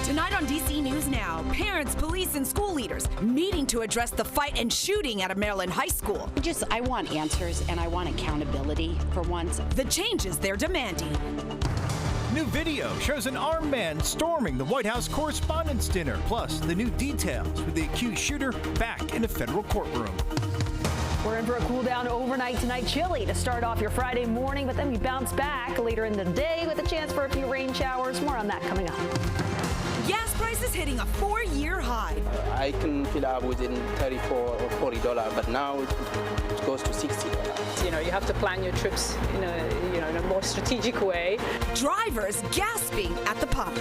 Tonight on DC News Now, parents, police, and school leaders meeting to address the fight and shooting at a Maryland high school. I want answers and I want accountability for once. The changes they're demanding. New video shows an armed man storming the White House Correspondents' Dinner. Plus, the new details with the accused shooter back in a federal courtroom. We're in for a cool down overnight tonight. Chilly to start off your Friday morning, but then we bounce back later in the day with a chance for a few rain showers. More on that coming up. Gas prices hitting a 4-year high. I can fill up within $34 or $40, but now it goes to $60. You know, you have to plan your trips in a more strategic way. Drivers gasping at the pump.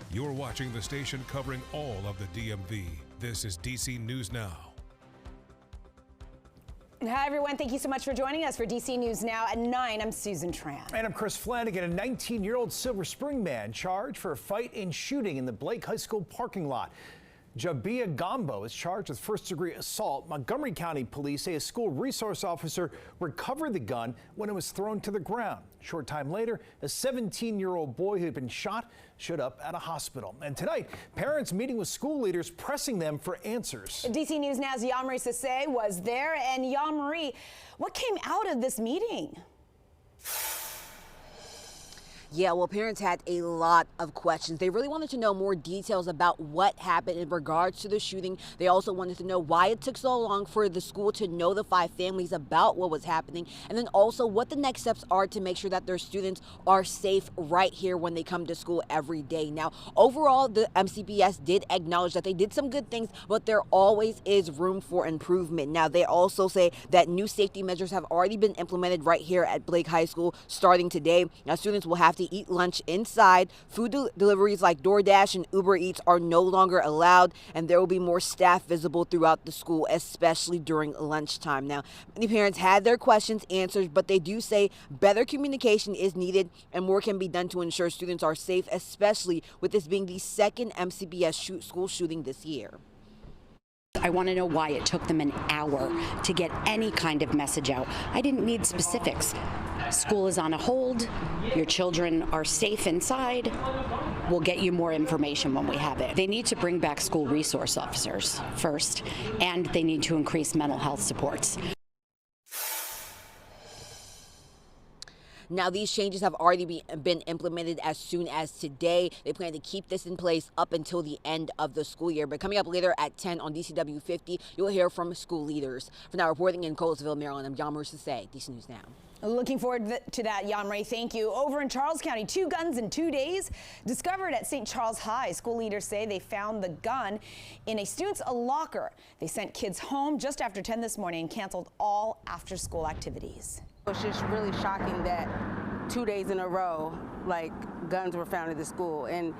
You're watching the station covering all of the DMV. This is DC News Now. Hi, everyone. Thank you so much for joining us for DC News Now at 9. I'm Susan Tran. And I'm Chris Flanagan. A 19-year-old Silver Spring man charged for a fight and shooting in the Blake High School parking lot. Jabia Gambo is charged with first-degree assault. Montgomery County police say a school resource officer recovered the gun when it was thrown to the ground. A short time later, a 17-year-old boy who had been shot showed up at a hospital. And tonight, parents meeting with school leaders pressing them for answers. DC News Now's Yamri Sase was there. And Yamri, what came out of this meeting? Yeah, well, parents had a lot of questions. They really wanted to know more details about what happened in regards to the shooting. They also wanted to know why it took so long for the school to notify families about what was happening, and then also what the next steps are to make sure that their students are safe right here when they come to school every day. Now, overall, the MCPS did acknowledge that they did some good things, but there always is room for improvement. Now, they also say that new safety measures have already been implemented right here at Blake High School starting today. Now, students will have to eat lunch inside. Food deliveries like DoorDash and Uber Eats are no longer allowed, and there will be more staff visible throughout the school, especially during lunchtime. Now, many parents had their questions answered, but they do say better communication is needed and more can be done to ensure students are safe, especially with this being the second MCPS school shooting this year. I want to know why it took them an hour to get any kind of message out. I didn't need specifics. School is on a hold. Your children are safe inside. We'll get you more information when we have it. They need to bring back school resource officers first, and they need to increase mental health supports. Now, these changes have already been implemented as soon as today. They plan to keep this in place up until the end of the school year. But coming up later at 10 on DCW 50, you'll hear from school leaders. For now, reporting in Colesville, Maryland, I'm Yamri Sase, DC News Now. Looking forward to that, Yamri. Thank you. Over in Charles County, 2 guns in 2 days discovered at St. Charles High. School leaders say they found the gun in a student's locker. They sent kids home just after 10 this morning and canceled all after-school activities. It's just really shocking that 2 days in a row, guns were found at the school. And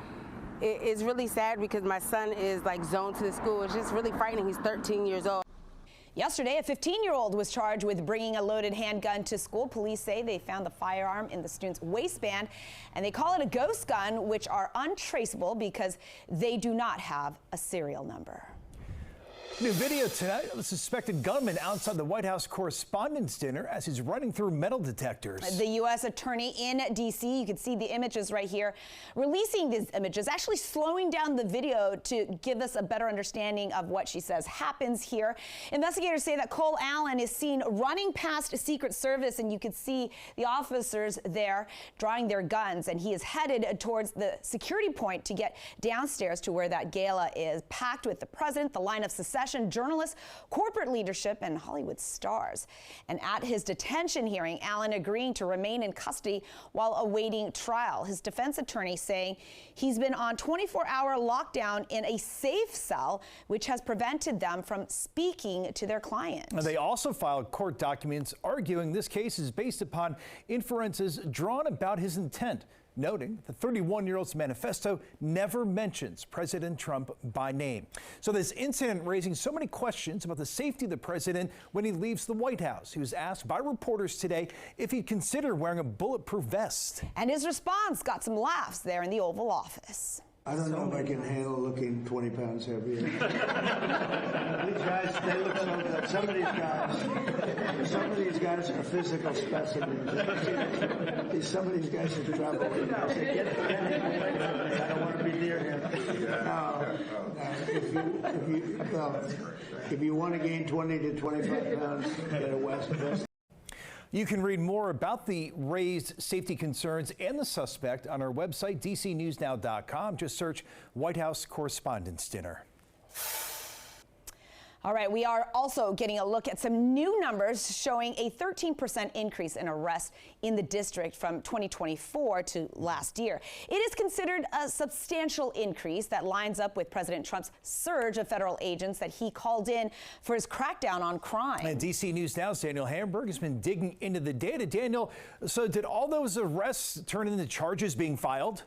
it's really sad because my son is zoned to the school. It's just really frightening. He's 13 years old. Yesterday, a 15-year-old was charged with bringing a loaded handgun to school. Police say they found the firearm in the student's waistband, and they call it a ghost gun, which are untraceable because they do not have a serial number. New video tonight of a suspected gunman outside the White House Correspondents' Dinner as he's running through metal detectors. The U.S. attorney in D.C., you can see the images right here, releasing these images, actually slowing down the video to give us a better understanding of what she says happens here. Investigators say that Cole Allen is seen running past a Secret Service, and you can see the officers there drawing their guns, and he is headed towards the security point to get downstairs to where that gala is, packed with the president, the line of succession, journalists, corporate leadership, and Hollywood stars. And at his detention hearing, Allen agreeing to remain in custody while awaiting trial. His defense attorney saying he's been on 24-hour lockdown in a safe cell, which has prevented them from speaking to their client. They also filed court documents arguing this case is based upon inferences drawn about his intent, noting the 31-year-old's manifesto never mentions President Trump by name. So this incident raising so many questions about the safety of the president when he leaves the White House. He was asked by reporters today if he'd consider wearing a bulletproof vest. And his response got some laughs there in the Oval Office. I don't know if I can handle looking 20 pounds heavier. These guys, they look so good. Some of these guys are physical specimens. some of these guys are trouble. I say, get I don't want to be near him. If you want to gain 20 to 25 pounds, get a West. You can read more about the raised safety concerns and the suspect on our website, dcnewsnow.com. Just search White House Correspondents' Dinner. All right, we are also getting a look at some new numbers showing a 13% increase in arrests in the district from 2024 to last year. It is considered a substantial increase that lines up with President Trump's surge of federal agents that he called in for his crackdown on crime. And DC News Now's Daniel Hamburg has been digging into the data. Daniel, so did all those arrests turn into charges being filed?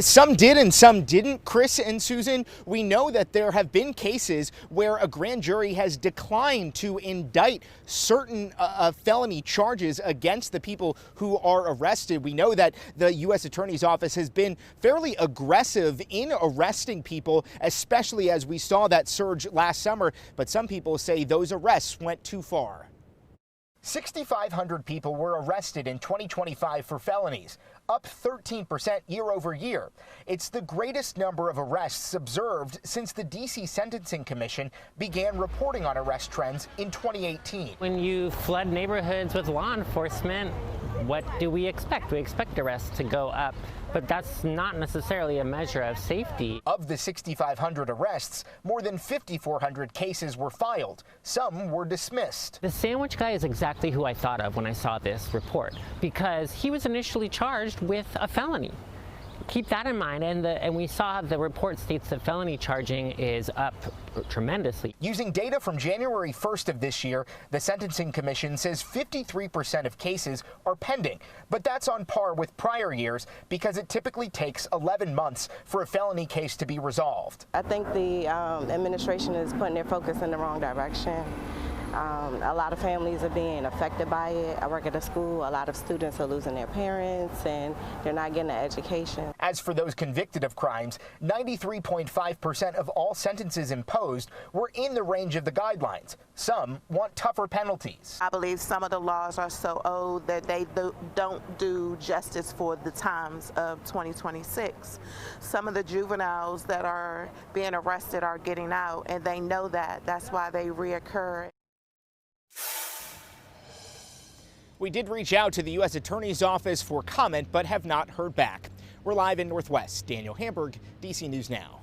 Some did and some didn't. Chris and Susan, we know that there have been cases where a grand jury has declined to indict certain felony charges against the people who are arrested. We know that the U.S. Attorney's Office has been fairly aggressive in arresting people, especially as we saw that surge last summer. But some people say those arrests went too far. 6,500 people were arrested in 2025 for felonies, up 13% year over year. It's the greatest number of arrests observed since the D.C. Sentencing Commission began reporting on arrest trends in 2018. When you flood neighborhoods with law enforcement, what do we expect? We expect arrests to go up, but that's not necessarily a measure of safety. Of the 6,500 arrests, more than 5,400 cases were filed. Some were dismissed. The sandwich guy is exactly who I thought of when I saw this report, because he was initially charged with a felony. Keep that in mind, and we saw the report states that felony charging is up tremendously. Using data from January 1st of this year, the Sentencing Commission says 53% of cases are pending, but that's on par with prior years because it typically takes 11 months for a felony case to be resolved. I think the administration is putting their focus in the wrong direction. A lot of families are being affected by it. I work at a school. A lot of students are losing their parents and they're not getting an education. As for those convicted of crimes, 93.5% of all sentences imposed were in the range of the guidelines. Some want tougher penalties. I believe some of the laws are so old that they don't do justice for the times of 2026. Some of the juveniles that are being arrested are getting out, and they know that. That's why they reoccur. We did reach out to the U.S. Attorney's Office for comment, but have not heard back. We're live in Northwest. Daniel Hamburg, DC News Now.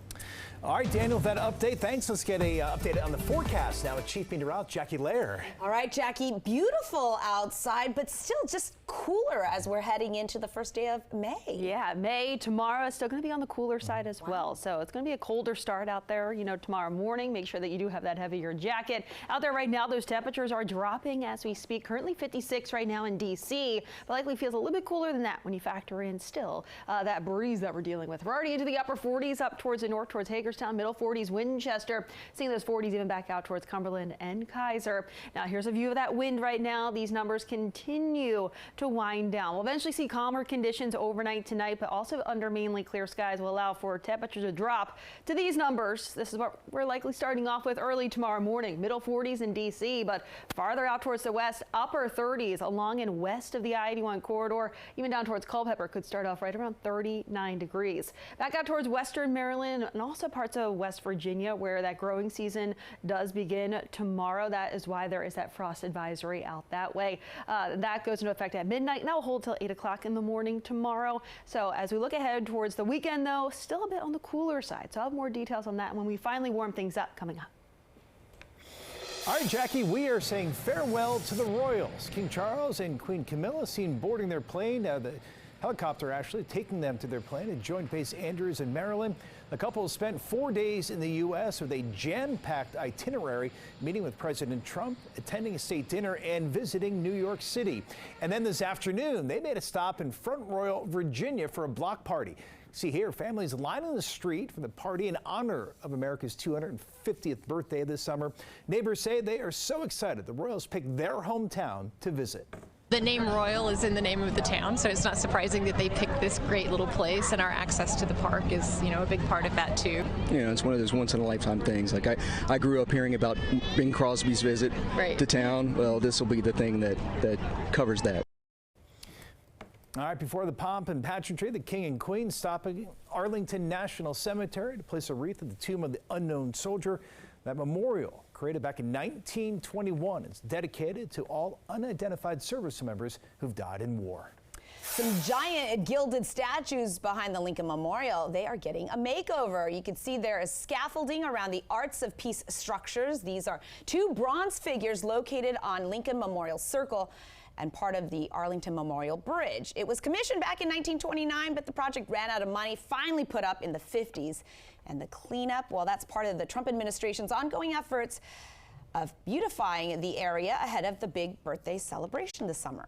All right, Daniel, that update. Thanks. Let's get a update on the forecast now with Chief Meteorologist Jackie Lair. All right, Jackie, beautiful outside, but still just cooler as we're heading into the first day of May. Yeah, May tomorrow is still going to be on the cooler side as well. So it's going to be a colder start out there, tomorrow morning. Make sure that you do have that heavier jacket. Out there right now, those temperatures are dropping as we speak. Currently 56 right now in D.C., but likely feels a little bit cooler than that when you factor in still that breeze that we're dealing with. We're already into the upper 40s up towards the north, towards Hagerstown, middle 40s, Winchester, seeing those 40s even back out towards Cumberland and Kaiser. Now here's a view of that wind right now. These numbers continue to wind down. We'll eventually see calmer conditions overnight tonight, but also under mainly clear skies will allow for temperatures to drop to these numbers. This is what we're likely starting off with early tomorrow morning. Middle 40s in D.C., but farther out towards the west, upper 30s along and west of the I-81 corridor, even down towards Culpeper could start off right around 39 degrees. Back out towards western Maryland and also parts of West Virginia, where that growing season does begin tomorrow. That is why there is that frost advisory out that way. That goes into effect at midnight, and that will hold till 8 o'clock in the morning tomorrow. So as we look ahead towards the weekend, though, still a bit on the cooler side. So I'll have more details on that when we finally warm things up coming up. All right, Jackie, we are saying farewell to the royals. King Charles and Queen Camilla seen boarding their plane. The helicopter actually taking them to their plane at Joint Base Andrews in Maryland. The couple spent 4 days in the U.S. with a jam-packed itinerary, meeting with President Trump, attending a state dinner, and visiting New York City. And then this afternoon, they made a stop in Front Royal, Virginia for a block party. See here, families lining the street for the party in honor of America's 250th birthday this summer. Neighbors say they are so excited the royals picked their hometown to visit. The name Royal is in the name of the town, so it's not surprising that they picked this great little place, and our access to the park is, a big part of that too. It's one of those once-in-a-lifetime things. Like I grew up hearing about Bing Crosby's visit to town. Well, this will be the thing that covers that. All right, before the pomp and pageantry, the King and Queen stopping Arlington National Cemetery to place a wreath at the tomb of the unknown soldier. That memorial, created back in 1921, is dedicated to all unidentified service members who've died in war. Some giant gilded statues behind the Lincoln Memorial, they are getting a makeover. You can see there is scaffolding around the Arts of Peace structures. These are two bronze figures located on Lincoln Memorial Circle and part of the Arlington Memorial Bridge. It was commissioned back in 1929, but the project ran out of money, finally put up in the 50s. And the cleanup, well, that's part of the Trump administration's ongoing efforts of beautifying the area ahead of the big birthday celebration this summer.